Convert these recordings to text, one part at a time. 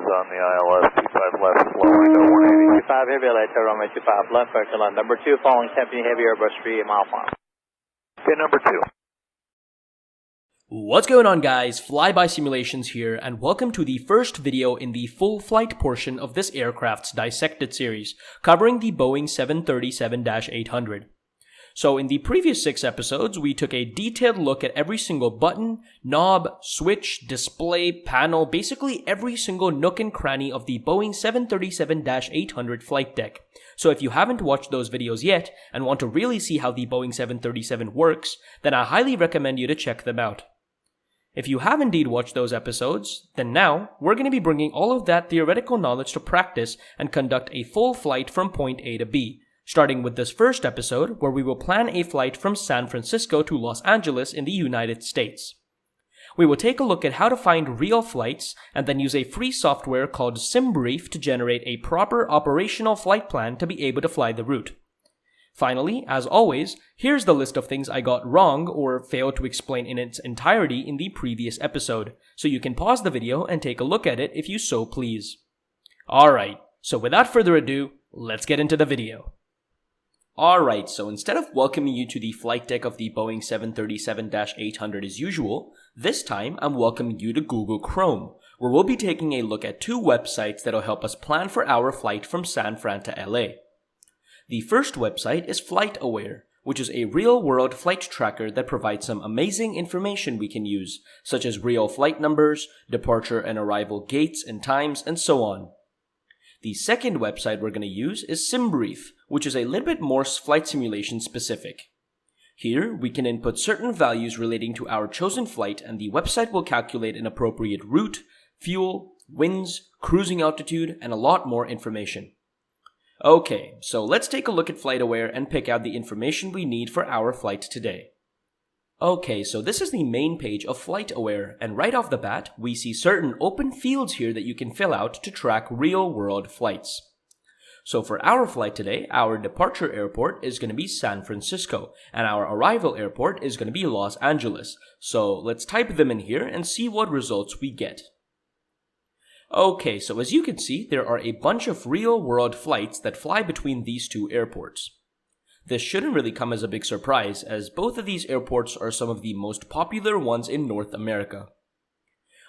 on the ILS, 25 left, slow window 180. 25 heavy, light tail runway 25 left, correct line number 2, following Tempe Heavy Airbus 3 mile farm. Okay, number 2. What's going on, guys? Flyby Simulations here, and welcome to the first video in the full flight portion of this aircraft's Dissected series, covering the Boeing 737-800. So in the previous 6 episodes, we took a detailed look at every single button, knob, switch, display, panel, basically every single nook and cranny of the Boeing 737-800 flight deck. So if you haven't watched those videos yet, and want to really see how the Boeing 737 works, then I highly recommend you to check them out. If you have indeed watched those episodes, then now, we're going to be bringing all of that theoretical knowledge to practice and conduct a full flight from point A to B, starting with this first episode where we will plan a flight from San Francisco to Los Angeles in the United States. We will take a look at how to find real flights and then use a free software called SimBrief to generate a proper operational flight plan to be able to fly the route. Finally, as always, here's the list of things I got wrong or failed to explain in its entirety in the previous episode, so you can pause the video and take a look at it if you so please. Alright, so without further ado, let's get into the video. Alright, so instead of welcoming you to the flight deck of the Boeing 737-800 as usual, this time I'm welcoming you to Google Chrome, where we'll be taking a look at 2 websites that'll help us plan for our flight from San Fran to LA. The first website is FlightAware, which is a real-world flight tracker that provides some amazing information we can use, such as real flight numbers, departure and arrival gates and times, and so on. The second website we're going to use is SimBrief, which is a little bit more flight simulation specific. Here, we can input certain values relating to our chosen flight, and the website will calculate an appropriate route, fuel, winds, cruising altitude, and a lot more information. Okay, so let's take a look at FlightAware and pick out the information we need for our flight today. Okay, so this is the main page of FlightAware, and right off the bat, we see certain open fields here that you can fill out to track real-world flights. So for our flight today, our departure airport is going to be San Francisco, and our arrival airport is going to be Los Angeles. So let's type them in here and see what results we get. Okay, so as you can see, there are a bunch of real-world flights that fly between these 2 airports. This shouldn't really come as a big surprise, as both of these airports are some of the most popular ones in North America.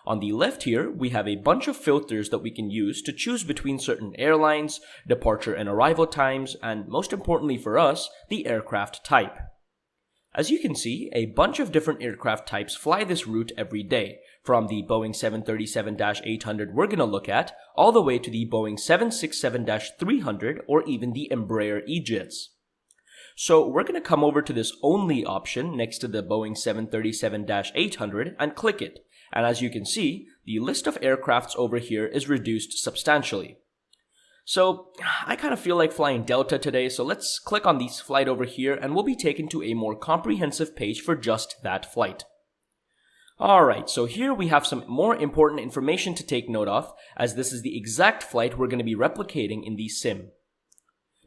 On the left here, we have a bunch of filters that we can use to choose between certain airlines, departure and arrival times, and most importantly for us, the aircraft type. As you can see, a bunch of different aircraft types fly this route every day, from the Boeing 737-800 we're going to look at, all the way to the Boeing 767-300 or even the Embraer E-Jets. So we're going to come over to this Only option next to the Boeing 737-800 and click it. And as you can see, the list of aircrafts over here is reduced substantially. So I kind of feel like flying Delta today, so let's click on this flight over here and we'll be taken to a more comprehensive page for just that flight. Alright, so here we have some more important information to take note of, as this is the exact flight we're going to be replicating in the sim.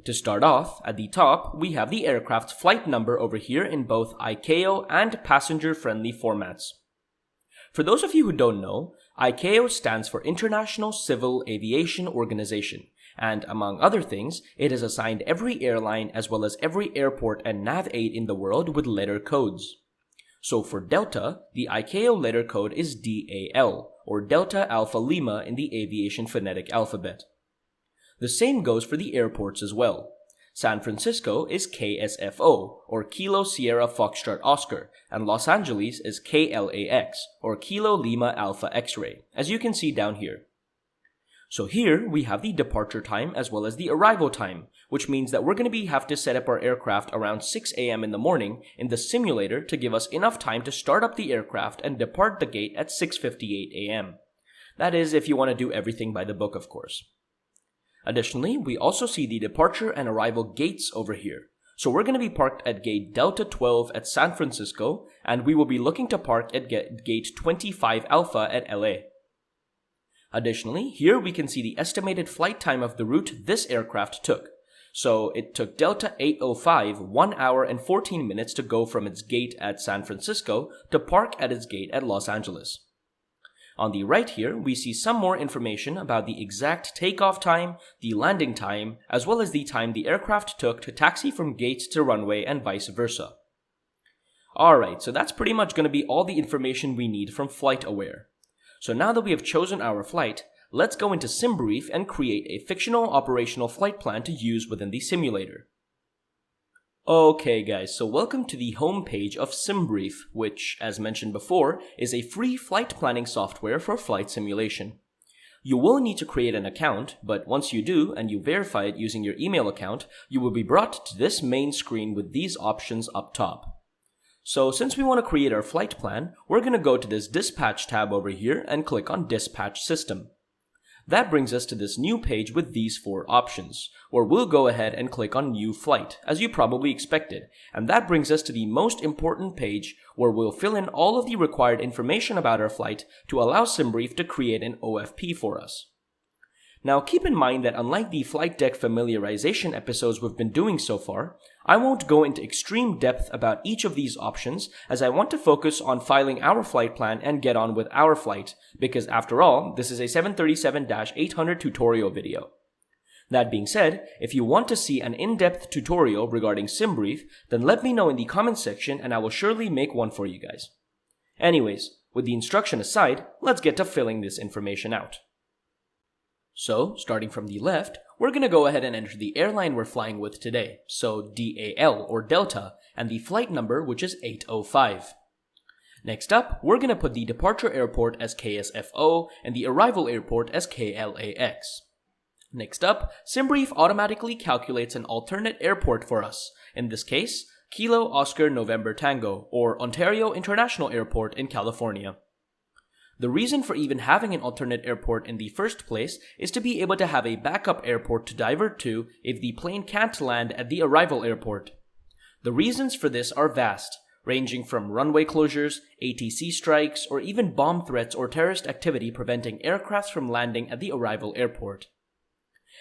To start off, at the top, we have the aircraft's flight number over here in both ICAO and passenger-friendly formats. For those of you who don't know, ICAO stands for International Civil Aviation Organization, and among other things, it has assigned every airline as well as every airport and nav aid in the world with letter codes. So for Delta, the ICAO letter code is DAL, or Delta Alpha Lima in the aviation phonetic alphabet. The same goes for the airports as well. San Francisco is KSFO, or Kilo Sierra Foxtrot Oscar, and Los Angeles is KLAX, or Kilo Lima Alpha X-Ray, as you can see down here. So here, we have the departure time as well as the arrival time, which means that we're going to have to set up our aircraft around 6 a.m. in the morning in the simulator to give us enough time to start up the aircraft and depart the gate at 6:58 a.m. That is, if you want to do everything by the book, of course. Additionally, we also see the departure and arrival gates over here. So we're going to be parked at gate Delta 12 at San Francisco, and we will be looking to park at gate 25 Alpha at LA. Additionally, here we can see the estimated flight time of the route this aircraft took. So it took Delta 805 1 hour and 14 minutes to go from its gate at San Francisco to park at its gate at Los Angeles. On the right here, we see some more information about the exact takeoff time, the landing time, as well as the time the aircraft took to taxi from gate to runway and vice versa. Alright, so that's pretty much going to be all the information we need from FlightAware. So now that we have chosen our flight, let's go into SimBrief and create a fictional operational flight plan to use within the simulator. Okay guys, so welcome to the home page of SimBrief, which, as mentioned before, is a free flight planning software for flight simulation. You will need to create an account, but once you do and you verify it using your email account, you will be brought to this main screen with these options up top. So since we want to create our flight plan, we're going to go to this Dispatch tab over here and click on Dispatch System. That brings us to this new page with these 4 options, where we'll go ahead and click on New Flight, as you probably expected, and that brings us to the most important page where we'll fill in all of the required information about our flight to allow SimBrief to create an OFP for us. Now keep in mind that unlike the flight deck familiarization episodes we've been doing so far, I won't go into extreme depth about each of these options as I want to focus on filing our flight plan and get on with our flight, because after all, this is a 737-800 tutorial video. That being said, if you want to see an in-depth tutorial regarding SimBrief, then let me know in the comments section and I will surely make one for you guys. Anyways, with the instruction aside, let's get to filling this information out. So, starting from the left, we're going to go ahead and enter the airline we're flying with today, so DAL or Delta, and the flight number, which is 805. Next up, we're going to put the departure airport as KSFO and the arrival airport as KLAX. Next up, SimBrief automatically calculates an alternate airport for us, in this case, Kilo Oscar November Tango, or Ontario International Airport in California. The reason for even having an alternate airport in the first place is to be able to have a backup airport to divert to if the plane can't land at the arrival airport. The reasons for this are vast, ranging from runway closures, ATC strikes, or even bomb threats or terrorist activity preventing aircrafts from landing at the arrival airport.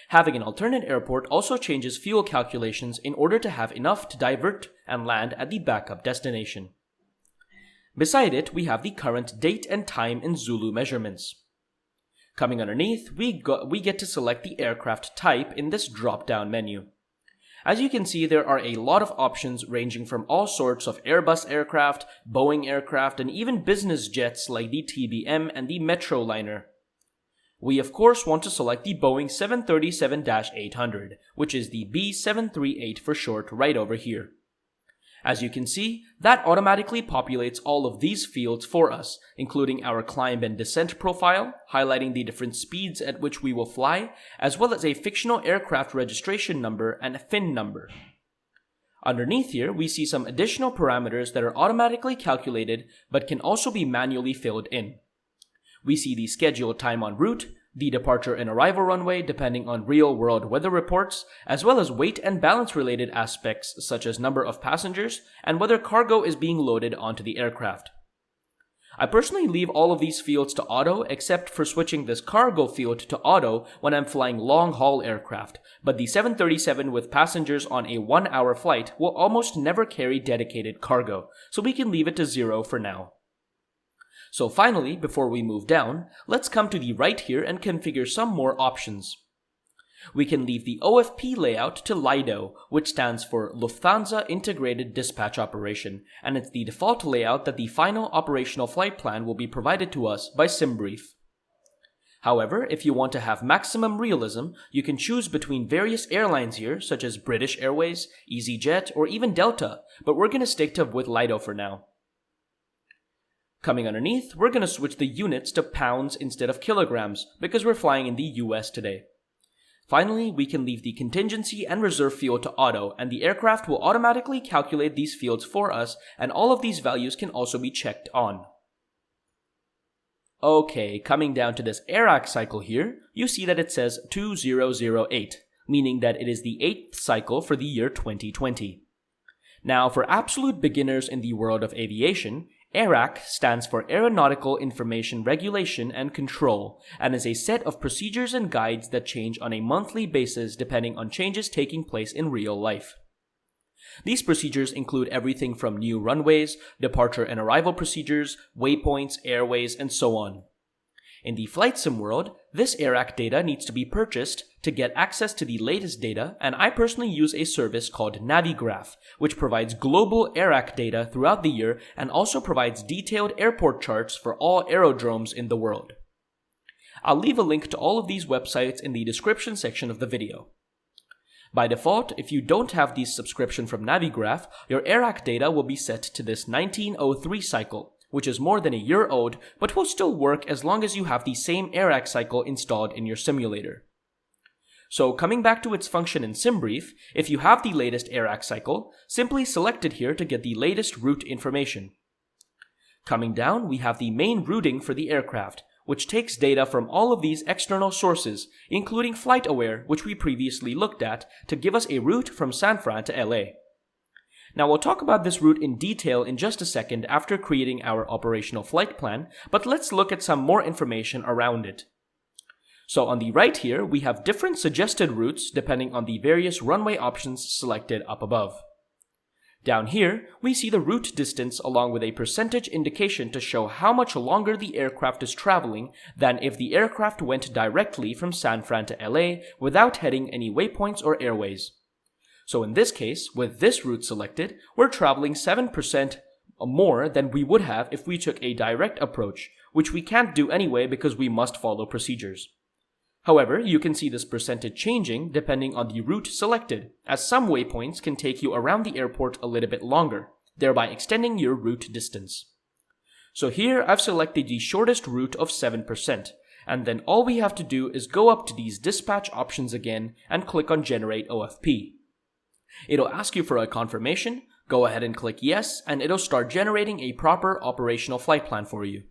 Having an alternate airport also changes fuel calculations in order to have enough to divert and land at the backup destination. Beside it, we have the current date and time in Zulu measurements. Coming underneath, we get to select the aircraft type in this drop-down menu. As you can see, there are a lot of options ranging from all sorts of Airbus aircraft, Boeing aircraft, and even business jets like the TBM and the Metroliner. We of course want to select the Boeing 737-800, which is the B738 for short right over here. As you can see, that automatically populates all of these fields for us, including our climb and descent profile, highlighting the different speeds at which we will fly, as well as a fictional aircraft registration number and a FIN number. Underneath here, we see some additional parameters that are automatically calculated but can also be manually filled in. We see the scheduled time en route, the departure and arrival runway depending on real-world weather reports, as well as weight and balance-related aspects such as number of passengers and whether cargo is being loaded onto the aircraft. I personally leave all of these fields to auto except for switching this cargo field to auto when I'm flying long-haul aircraft, but the 737 with passengers on a 1-hour flight will almost never carry dedicated cargo, so we can leave it to 0 for now. So finally, before we move down, let's come to the right here and configure some more options. We can leave the OFP layout to LIDO, which stands for Lufthansa Integrated Dispatch Operation, and it's the default layout that the final operational flight plan will be provided to us by SimBrief. However, if you want to have maximum realism, you can choose between various airlines here, such as British Airways, EasyJet, or even Delta, but we're going to stick with LIDO for now. Coming underneath, we're going to switch the units to pounds instead of kilograms, because we're flying in the US today. Finally, we can leave the contingency and reserve fuel to auto, and the aircraft will automatically calculate these fields for us, and all of these values can also be checked on. Okay, coming down to this AIRAC cycle here, you see that it says 2008, meaning that it is the 8th cycle for the year 2020. Now, for absolute beginners in the world of aviation, AIRAC stands for Aeronautical Information Regulation and Control, and is a set of procedures and guides that change on a monthly basis depending on changes taking place in real life. These procedures include everything from new runways, departure and arrival procedures, waypoints, airways, and so on. In the flight sim world, this AIRAC data needs to be purchased to get access to the latest data, and I personally use a service called Navigraph, which provides global AIRAC data throughout the year and also provides detailed airport charts for all aerodromes in the world. I'll leave a link to all of these websites in the description section of the video. By default, if you don't have the subscription from Navigraph, your AIRAC data will be set to this 1903 cycle, which is more than a year old, but will still work as long as you have the same AIRAC cycle installed in your simulator. So coming back to its function in SimBrief, if you have the latest AIRAC cycle, simply select it here to get the latest route information. Coming down, we have the main routing for the aircraft, which takes data from all of these external sources, including FlightAware, which we previously looked at, to give us a route from San Fran to LA. Now we'll talk about this route in detail in just a second after creating our operational flight plan, but let's look at some more information around it. So on the right here, we have different suggested routes depending on the various runway options selected up above. Down here, we see the route distance along with a percentage indication to show how much longer the aircraft is traveling than if the aircraft went directly from San Fran to LA without heading any waypoints or airways. So in this case, with this route selected, we're traveling 7% more than we would have if we took a direct approach, which we can't do anyway because we must follow procedures. However, you can see this percentage changing depending on the route selected, as some waypoints can take you around the airport a little bit longer, thereby extending your route distance. So here I've selected the shortest route of 7%, and then all we have to do is go up to these dispatch options again and click on Generate OFP. It'll ask you for a confirmation, go ahead and click yes, and it'll start generating a proper operational flight plan for you.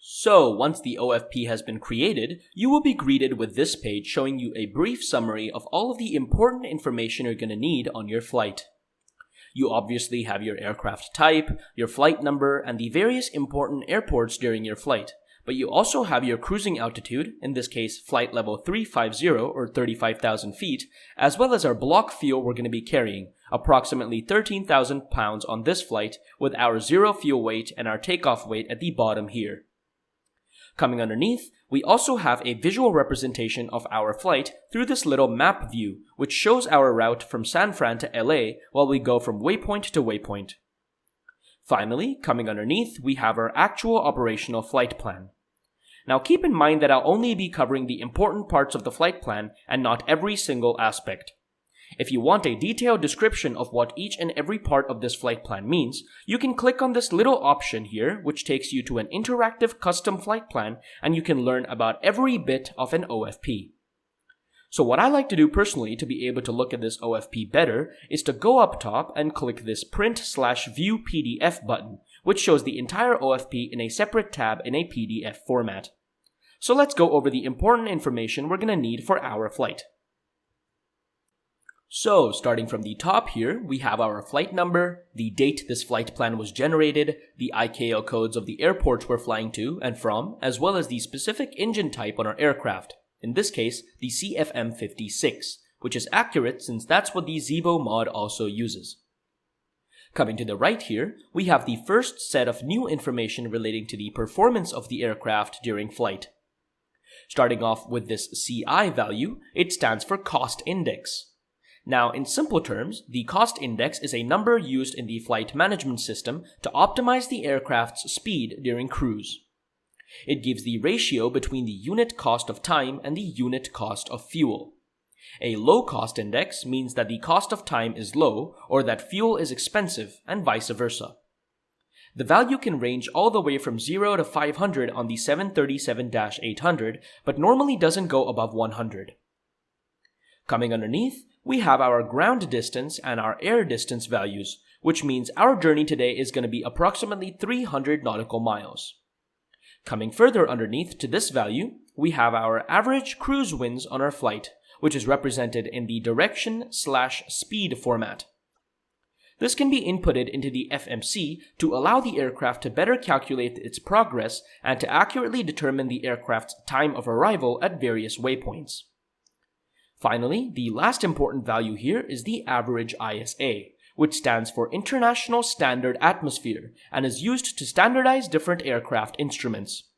So, once the OFP has been created, you will be greeted with this page showing you a brief summary of all of the important information you're going to need on your flight. You obviously have your aircraft type, your flight number, and the various important airports during your flight, but you also have your cruising altitude, in this case flight level 350 or 35,000 feet, as well as our block fuel we're going to be carrying, approximately 13,000 pounds on this flight, with our zero fuel weight and our takeoff weight at the bottom here. Coming underneath, we also have a visual representation of our flight through this little map view, which shows our route from San Fran to LA while we go from waypoint to waypoint. Finally, coming underneath, we have our actual operational flight plan. Now keep in mind that I'll only be covering the important parts of the flight plan and not every single aspect. If you want a detailed description of what each and every part of this flight plan means, you can click on this little option here, which takes you to an interactive custom flight plan, and you can learn about every bit of an OFP. So what I like to do personally to be able to look at this OFP better is to go up top and click this Print/View PDF button, which shows the entire OFP in a separate tab in a PDF format. So let's go over the important information we're going to need for our flight. So, starting from the top here, we have our flight number, the date this flight plan was generated, the ICAO codes of the airports we're flying to and from, as well as the specific engine type on our aircraft, in this case, the CFM56, which is accurate since that's what the Zibo mod also uses. Coming to the right here, we have the first set of new information relating to the performance of the aircraft during flight. Starting off with this CI value, it stands for Cost Index. Now, in simple terms, the cost index is a number used in the flight management system to optimize the aircraft's speed during cruise. It gives the ratio between the unit cost of time and the unit cost of fuel. A low cost index means that the cost of time is low or that fuel is expensive, and vice versa. The value can range all the way from 0 to 500 on the 737-800, but normally doesn't go above 100. Coming underneath, we have our ground distance and our air distance values, which means our journey today is going to be approximately 300 nautical miles. Coming further underneath to this value, we have our average cruise winds on our flight, which is represented in the direction/speed format. This can be inputted into the FMC to allow the aircraft to better calculate its progress and to accurately determine the aircraft's time of arrival at various waypoints. Finally, the last important value here is the average ISA, which stands for International Standard Atmosphere and is used to standardize different aircraft instruments.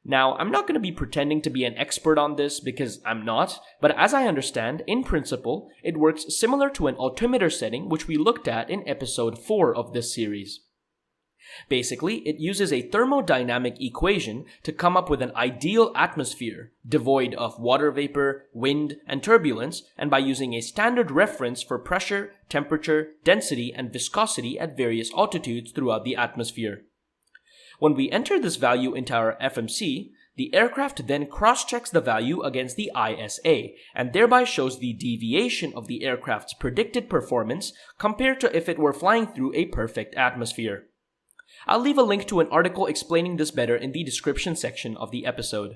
Now, I'm not going to be pretending to be an expert on this because I'm not, but as I understand, in principle, it works similar to an altimeter setting which we looked at in episode 4 of this series. Basically, it uses a thermodynamic equation to come up with an ideal atmosphere, devoid of water vapor, wind, and turbulence, and by using a standard reference for pressure, temperature, density, and viscosity at various altitudes throughout the atmosphere. When we enter this value into our FMC, the aircraft then cross-checks the value against the ISA, and thereby shows the deviation of the aircraft's predicted performance compared to if it were flying through a perfect atmosphere. I'll leave a link to an article explaining this better in the description section of the episode.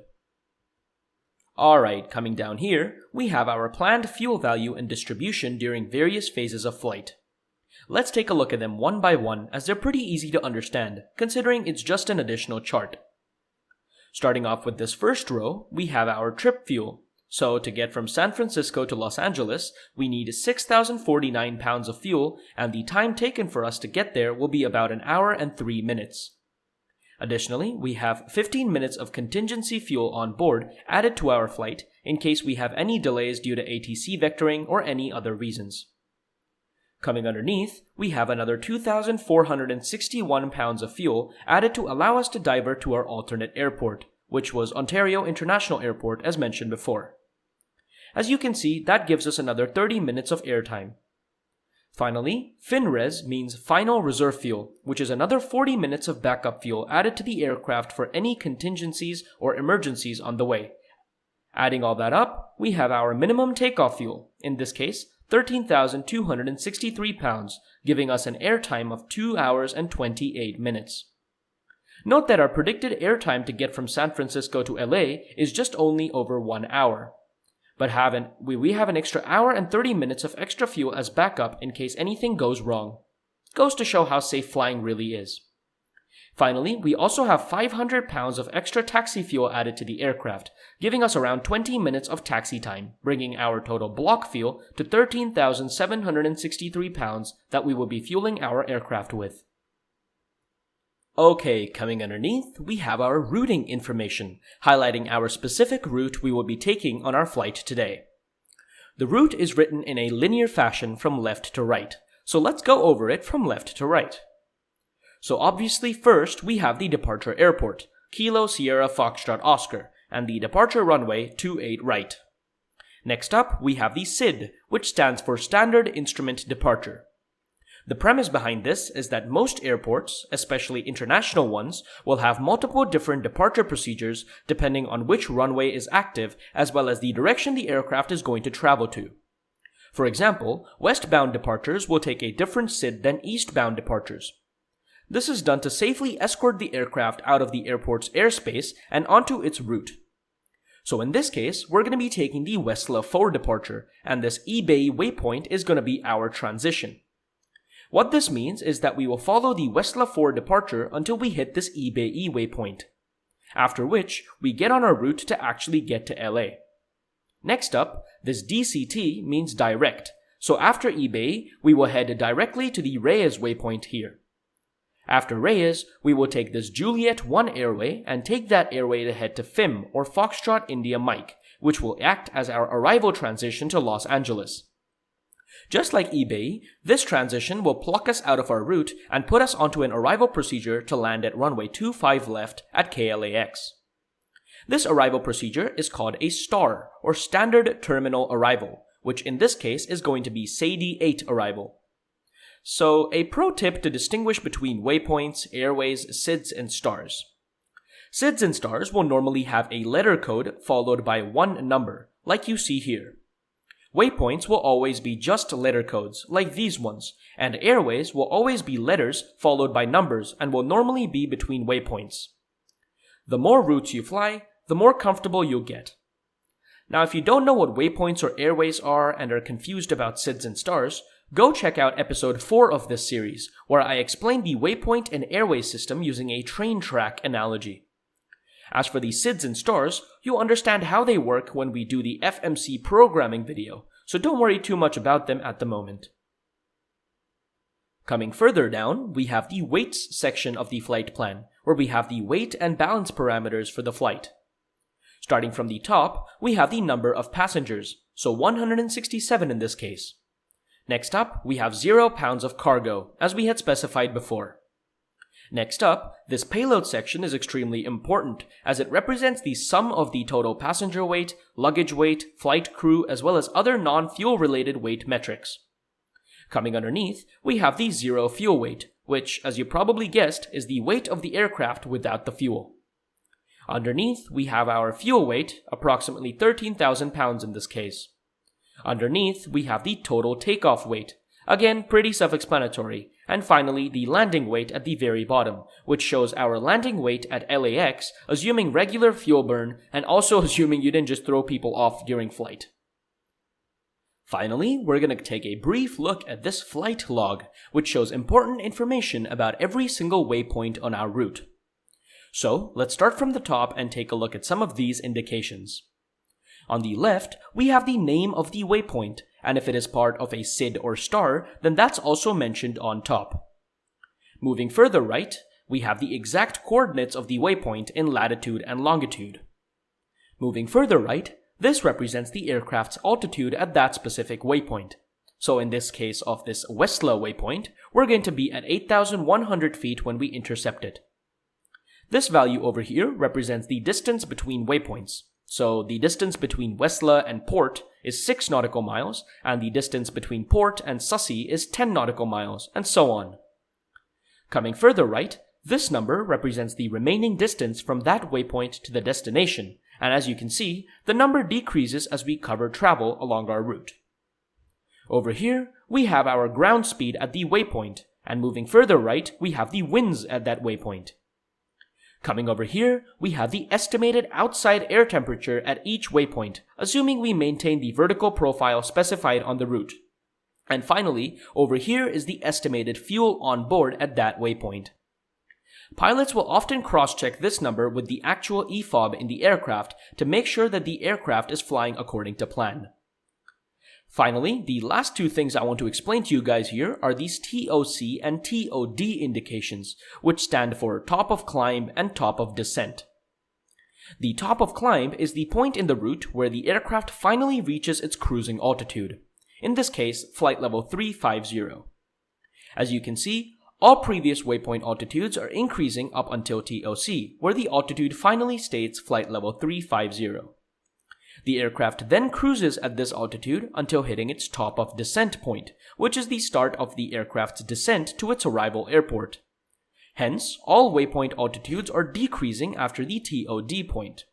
Alright, coming down here, we have our planned fuel value and distribution during various phases of flight. Let's take a look at them one by one as they're pretty easy to understand, considering it's just an additional chart. Starting off with this first row, we have our trip fuel. So to get from San Francisco to Los Angeles, we need 6,049 pounds of fuel, and the time taken for us to get there will be about an hour and 3 minutes. Additionally, we have 15 minutes of contingency fuel on board added to our flight in case we have any delays due to ATC vectoring or any other reasons. Coming underneath, we have another 2,461 pounds of fuel added to allow us to divert to our alternate airport, which was Ontario International Airport as mentioned before. As you can see, that gives us another 30 minutes of airtime. Finally, FinRes means Final Reserve Fuel, which is another 40 minutes of backup fuel added to the aircraft for any contingencies or emergencies on the way. Adding all that up, we have our minimum takeoff fuel, in this case, 13,263 pounds, giving us an airtime of 2 hours and 28 minutes. Note that our predicted airtime to get from San Francisco to LA is just only over 1 hour. But we have an extra hour and 30 minutes of extra fuel as backup in case anything goes wrong. Goes to show how safe flying really is. Finally, we also have 500 pounds of extra taxi fuel added to the aircraft, giving us around 20 minutes of taxi time, bringing our total block fuel to 13,763 pounds that we will be fueling our aircraft with. Okay, coming underneath, we have our routing information, highlighting our specific route we will be taking on our flight today. The route is written in a linear fashion from left to right, so let's go over it from left to right. So obviously first we have the departure airport, Kilo Sierra Foxtrot Oscar, and the departure runway 28 right. Next up, we have the SID, which stands for Standard Instrument Departure. The premise behind this is that most airports, especially international ones, will have multiple different departure procedures depending on which runway is active as well as the direction the aircraft is going to travel to. For example, westbound departures will take a different SID than eastbound departures. This is done to safely escort the aircraft out of the airport's airspace and onto its route. So in this case, we're going to be taking the WestLua 4 departure, and this eBay waypoint is going to be our transition. What this means is that we will follow the WestLua 4 departure until we hit this eBay waypoint, after which we get on our route to actually get to LA. Next up, this DCT means direct, so after eBay, we will head directly to the Reyes waypoint here. After Reyes, we will take this Juliet 1 airway and take that airway to head to FIM or Foxtrot India Mike, which will act as our arrival transition to Los Angeles. Just like eBay, this transition will pluck us out of our route and put us onto an arrival procedure to land at runway 25 left at KLAX. This arrival procedure is called a STAR, or Standard Terminal Arrival, which in this case is going to be SADI 8 arrival. So, a pro tip to distinguish between waypoints, airways, SIDs, and STARs. SIDs and STARs will normally have a letter code followed by one number, like you see here. Waypoints will always be just letter codes, like these ones, and airways will always be letters followed by numbers and will normally be between waypoints. The more routes you fly, the more comfortable you'll get. Now, if you don't know what waypoints or airways are and are confused about SIDs and STARs, go check out episode 4 of this series, where I explain the waypoint and airway system using a train track analogy. As for the SIDs and STARs, you'll understand how they work when we do the FMC programming video, so don't worry too much about them at the moment. Coming further down, we have the weights section of the flight plan, where we have the weight and balance parameters for the flight. Starting from the top, we have the number of passengers, so 167 in this case. Next up, we have 0 pounds of cargo, as we had specified before. Next up, this payload section is extremely important, as it represents the sum of the total passenger weight, luggage weight, flight crew, as well as other non-fuel related weight metrics. Coming underneath, we have the 0 fuel weight, which, as you probably guessed, is the weight of the aircraft without the fuel. Underneath, we have our fuel weight, approximately 13,000 pounds in this case. Underneath, we have the total takeoff weight, again pretty self-explanatory, and finally the landing weight at the very bottom, which shows our landing weight at LAX, assuming regular fuel burn, and also assuming you didn't just throw people off during flight. Finally, we're going to take a brief look at this flight log, which shows important information about every single waypoint on our route. So, let's start from the top and take a look at some of these indications. On the left, we have the name of the waypoint, and if it is part of a SID or star, then that's also mentioned on top. Moving further right, we have the exact coordinates of the waypoint in latitude and longitude. Moving further right, this represents the aircraft's altitude at that specific waypoint. So in this case of this WithLua waypoint, we're going to be at 8,100 feet when we intercept it. This value over here represents the distance between waypoints. So the distance between WithLua and port is 6 nautical miles, and the distance between port and Sussy is 10 nautical miles, and so on. Coming further right, this number represents the remaining distance from that waypoint to the destination, and as you can see, the number decreases as we cover travel along our route. Over here, we have our ground speed at the waypoint, and moving further right, we have the winds at that waypoint. Coming over here, we have the estimated outside air temperature at each waypoint, assuming we maintain the vertical profile specified on the route. And finally, over here is the estimated fuel on board at that waypoint. Pilots will often cross-check this number with the actual EFOB in the aircraft to make sure that the aircraft is flying according to plan. Finally, the last two things I want to explain to you guys here are these TOC and TOD indications, which stand for top of climb and top of descent. The top of climb is the point in the route where the aircraft finally reaches its cruising altitude, in this case flight level 350. As you can see, all previous waypoint altitudes are increasing up until TOC, where the altitude finally states flight level 350. The aircraft then cruises at this altitude until hitting its top of descent point, which is the start of the aircraft's descent to its arrival airport. Hence, all waypoint altitudes are decreasing after the TOD point.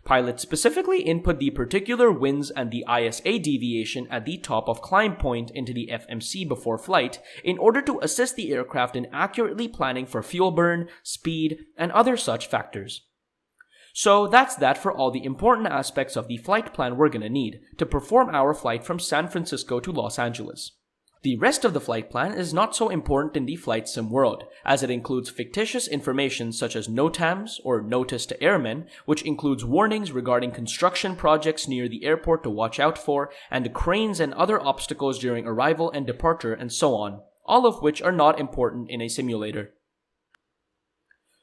Pilots specifically input the particular winds and the ISA deviation at the top of climb point into the FMC before flight in order to assist the aircraft in accurately planning for fuel burn, speed, and other such factors. So that's that for all the important aspects of the flight plan we're gonna need to perform our flight from San Francisco to Los Angeles. The rest of the flight plan is not so important in the flight sim world, as it includes fictitious information such as NOTAMs, or Notice to Airmen, which includes warnings regarding construction projects near the airport to watch out for, and cranes and other obstacles during arrival and departure, and so on, all of which are not important in a simulator.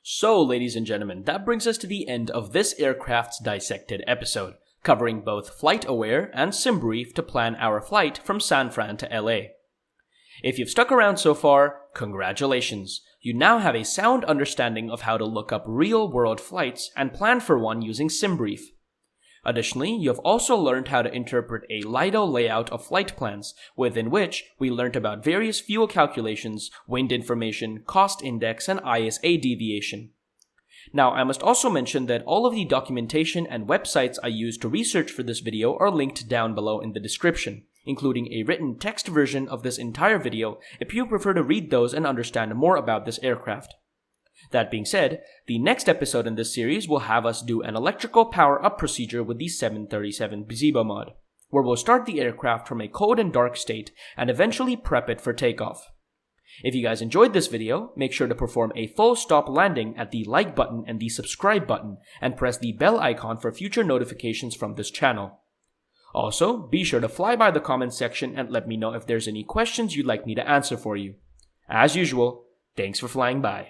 So, ladies and gentlemen, that brings us to the end of this Aircraft's Dissected episode, covering both FlightAware and SimBrief to plan our flight from San Fran to LA. If you've stuck around so far, congratulations! You now have a sound understanding of how to look up real-world flights and plan for one using SimBrief. Additionally, you have also learned how to interpret a Lido layout of flight plans, within which we learned about various fuel calculations, wind information, cost index, and ISA deviation. Now, I must also mention that all of the documentation and websites I used to research for this video are linked down below in the description, including a written text version of this entire video if you prefer to read those and understand more about this aircraft. That being said, the next episode in this series will have us do an electrical power-up procedure with the 737IX-Plane mod, where we'll start the aircraft from a cold and dark state and eventually prep it for takeoff. If you guys enjoyed this video, make sure to perform a full stop landing at the like button and the subscribe button, and press the bell icon for future notifications from this channel. Also, be sure to fly by the comments section and let me know if there's any questions you'd like me to answer for you. As usual, thanks for flying by.